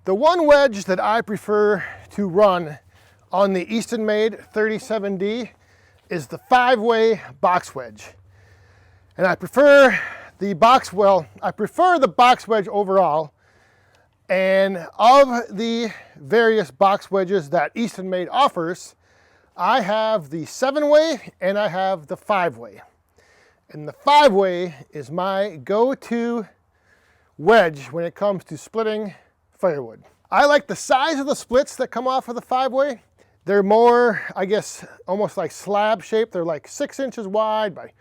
The one wedge that I prefer to run on the Easton-made 37D is the 5-way box wedge. And I prefer the box wedge overall. And of the various box wedges that Easton-made offers, I have the 7-way and I have the 5-way. And the 5-way is my go-to wedge when it comes to splitting firewood. I like the size of the splits that come off of the 5-way. They're more, I guess, almost like slab shaped. They're like 6 inches wide by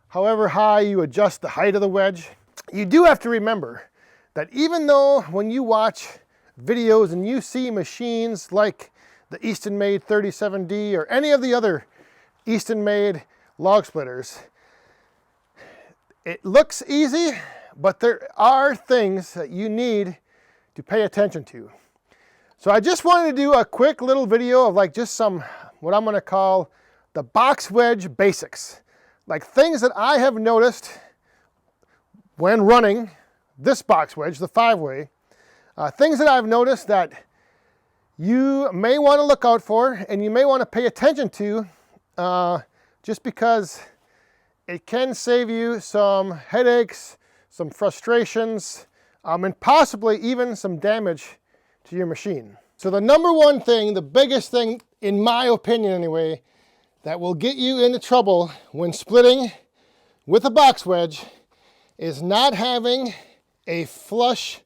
however high you adjust the height of the wedge. You do have to remember that even though when you watch videos and you see machines like the Easton-made 37D or any of the other Easton-made log splitters, it looks easy, but there are things that you need to pay attention to. So I just wanted to do a quick little video of like just some, what I'm going to call the box wedge basics. Like things that I have noticed when running this box wedge, the 5-way. Things that I've noticed that you may want to look out for and you may want to pay attention to just because it can save you some headaches, some frustrations, and possibly even some damage to your machine. So the number one thing, the biggest thing, in my opinion anyway, that will get you into trouble when splitting with a box wedge is not having a flush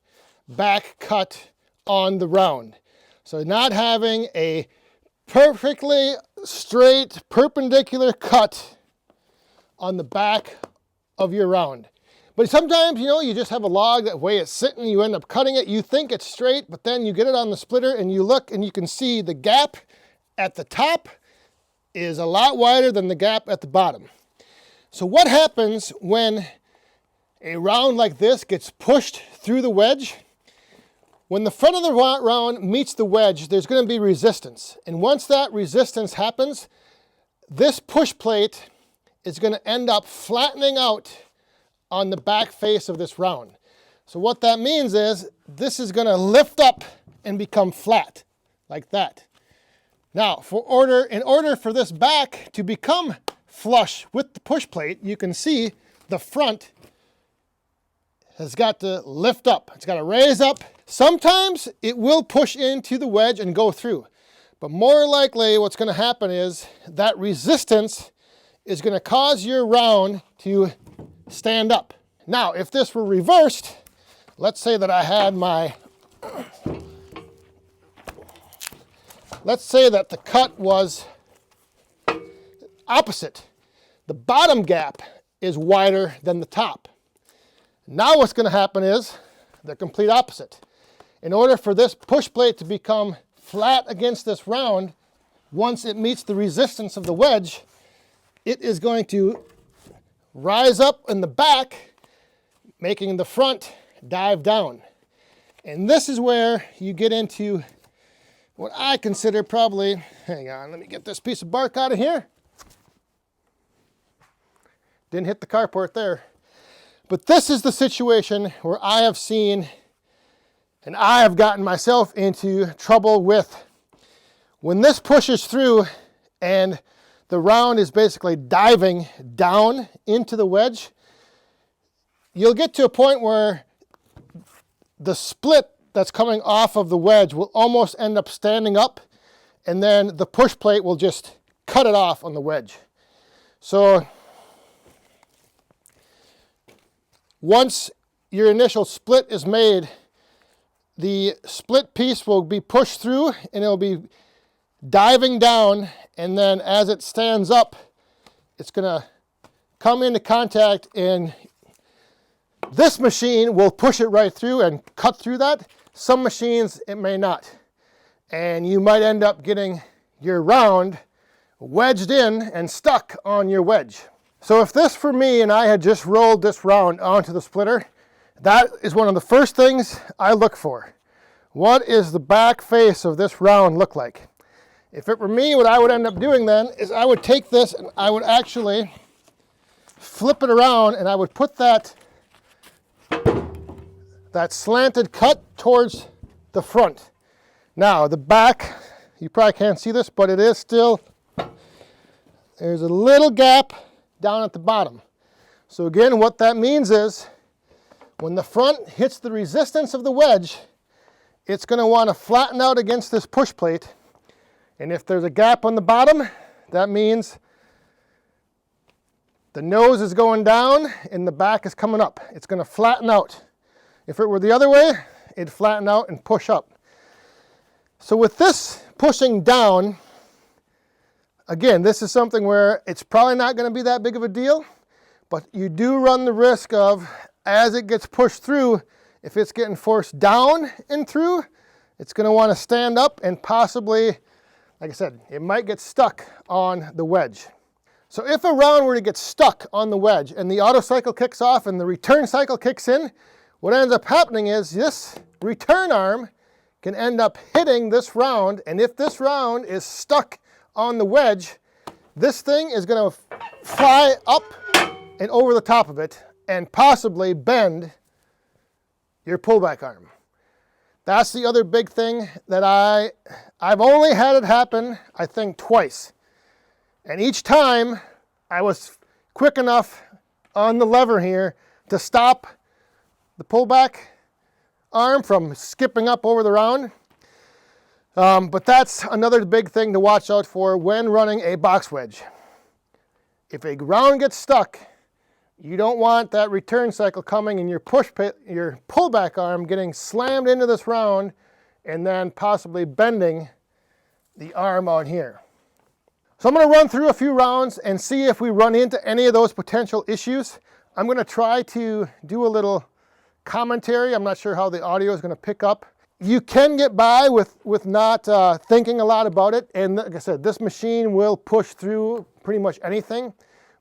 back cut on the round. So not having a perfectly straight perpendicular cut on the back of your round. But sometimes, you know, you just have a log, that way it's sitting, you end up cutting it, you think it's straight, but then you get it on the splitter and you look and you can see the gap at the top is a lot wider than the gap at the bottom. So what happens when a round like this gets pushed through the wedge? When the front of the round meets the wedge, there's going to be resistance. And once that resistance happens, this push plate is going to end up flattening out on the back face of this round. So what that means is this is going to lift up and become flat like that. Now, in order for this back to become flush with the push plate, you can see the front has got to lift up. It's got to raise up. Sometimes it will push into the wedge and go through. But more likely what's going to happen is that resistance is going to cause your round to stand up. Now, if this were reversed, let's say that I had let's say that the cut was opposite. The bottom gap is wider than the top. Now what's going to happen is the complete opposite. In order for this push plate to become flat against this round, once it meets the resistance of the wedge, it is going to rise up in the back, making the front dive down. And this is where you get into what I consider probably, hang on, let me get this piece of bark out of here. Didn't hit the carport there. But this is the situation where I have seen and I have gotten myself into trouble with when this pushes through and the round is basically diving down into the wedge. You'll get to a point where the split that's coming off of the wedge will almost end up standing up, and then the push plate will just cut it off on the wedge. So once your initial split is made, the split piece will be pushed through and it'll be diving down, and then as it stands up, it's going to come into contact, and this machine will push it right through and cut through that. Some machines it may not, and you might end up getting your round wedged in and stuck on your wedge. So if this for me and I had just rolled this round onto the splitter, that is one of the first things I look for. What is the back face of this round look like? If it were me, what I would end up doing then is I would take this and I would actually flip it around, and I would put that slanted cut towards the front. Now the back, you probably can't see this, but it is still, there's a little gap down at the bottom. So again, what that means is when the front hits the resistance of the wedge, it's going to want to flatten out against this push plate. And if there's a gap on the bottom, that means the nose is going down and the back is coming up. It's going to flatten out. If it were the other way, it'd flatten out and push up. So with this pushing down, again, this is something where it's probably not going to be that big of a deal, but you do run the risk of, as it gets pushed through, if it's getting forced down and through, it's going to want to stand up and possibly, like I said, it might get stuck on the wedge. So if a round were to get stuck on the wedge and the auto cycle kicks off and the return cycle kicks in, what ends up happening is this return arm can end up hitting this round, and if this round is stuck on the wedge, this thing is going to fly up and over the top of it and possibly bend your pullback arm. That's the other big thing that I've only had it happen, I think, twice. And each time I was quick enough on the lever here to stop the pullback arm from skipping up over the round. But that's another big thing to watch out for when running a box wedge. If a round gets stuck, you don't want that return cycle coming and your pullback arm getting slammed into this round and then possibly bending the arm out here. So I'm going to run through a few rounds and see if we run into any of those potential issues. I'm going to try to do a little commentary. I'm not sure how the audio is going to pick up. You can get by with not thinking a lot about it. And like I said, this machine will push through pretty much anything.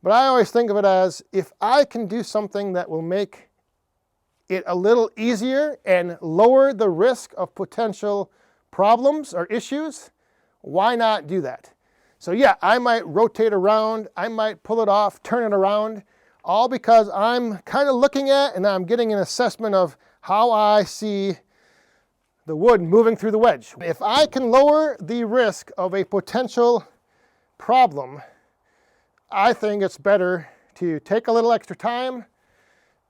But I always think of it as, if I can do something that will make it a little easier and lower the risk of potential problems or issues, why not do that? So yeah, I might rotate around, I might pull it off, turn it around, all because I'm kind of looking at and I'm getting an assessment of how I see the wood moving through the wedge. If I can lower the risk of a potential problem, I think it's better to take a little extra time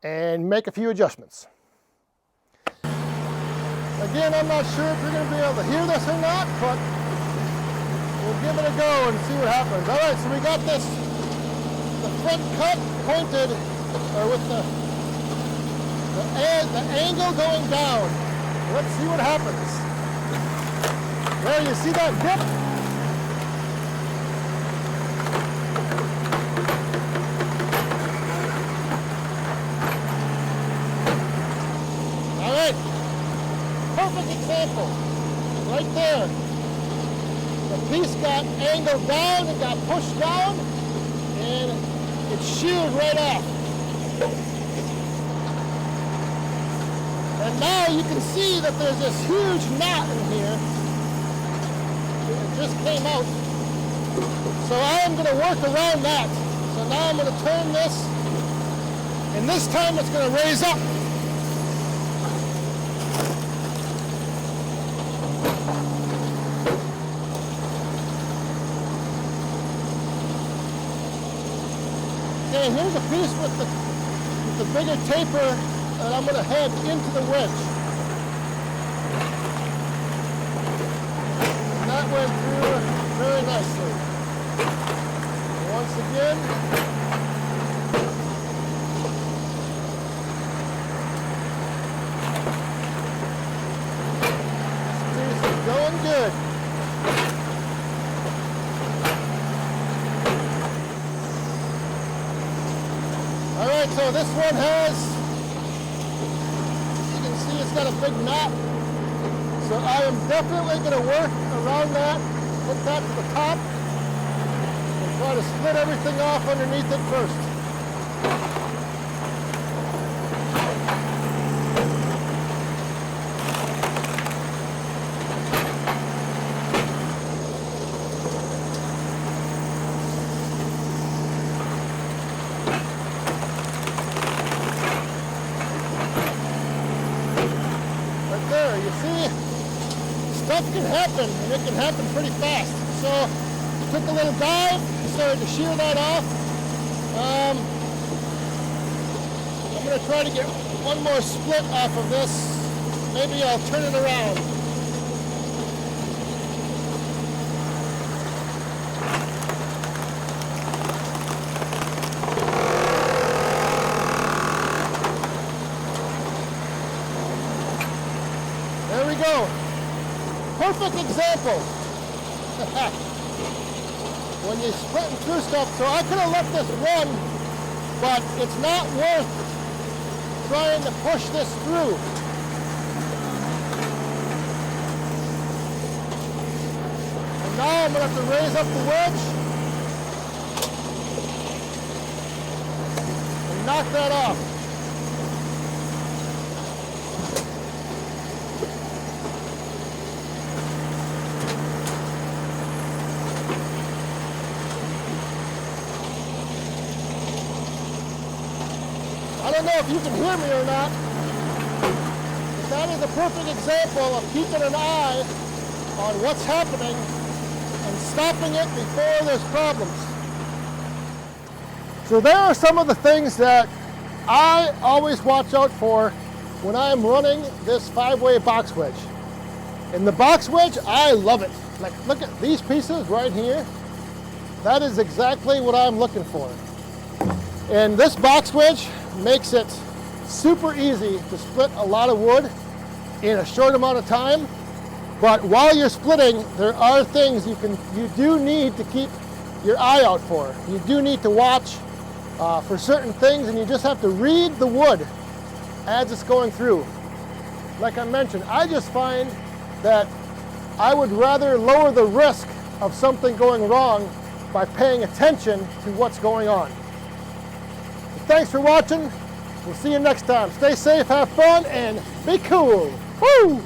and make a few adjustments. Again, I'm not sure if you're going to be able to hear this or not, but we'll give it a go and see what happens. All right, so we got this, the front cut pointed, or with the angle going down. Let's see what happens. There, you see that dip? Perfect example, right there. The piece got angled down, it got pushed down, and it sheared right off. And now you can see that there's this huge knot in here. It just came out. So I am going to work around that. So now I'm going to turn this, and this time it's going to raise up. Okay, here's a piece with the bigger taper that I'm going to head into the wedge. And that went through very nicely. Once again, this piece is going good. Alright, so this one has, you can see it's got a big knot. So I am definitely going to work around that, put that to the top, and try to split everything off underneath it first. You see, stuff can happen, and it can happen pretty fast. So took a little dive, started to shear that off. I'm going to try to get one more split off of this. Maybe I'll turn it around. There we go. Perfect example. When you're splitting through stuff, so I could have let this run, but it's not worth trying to push this through. And now I'm going to have to raise up the wedge and knock that off. I don't know if you can hear me or not, but that is a perfect example of keeping an eye on what's happening and stopping it before there's problems. So there are some of the things that I always watch out for when I'm running this 5-way box wedge. And the box wedge, I love it. Like, look at these pieces right here. That is exactly what I'm looking for. And this box wedge makes it super easy to split a lot of wood in a short amount of time. But while you're splitting, there are things you do need to keep your eye out for. You do need to watch for certain things, and you just have to read the wood as it's going through. Like I mentioned, I just find that I would rather lower the risk of something going wrong by paying attention to what's going on. Thanks for watching. We'll see you next time. Stay safe, have fun, and be cool. Woo!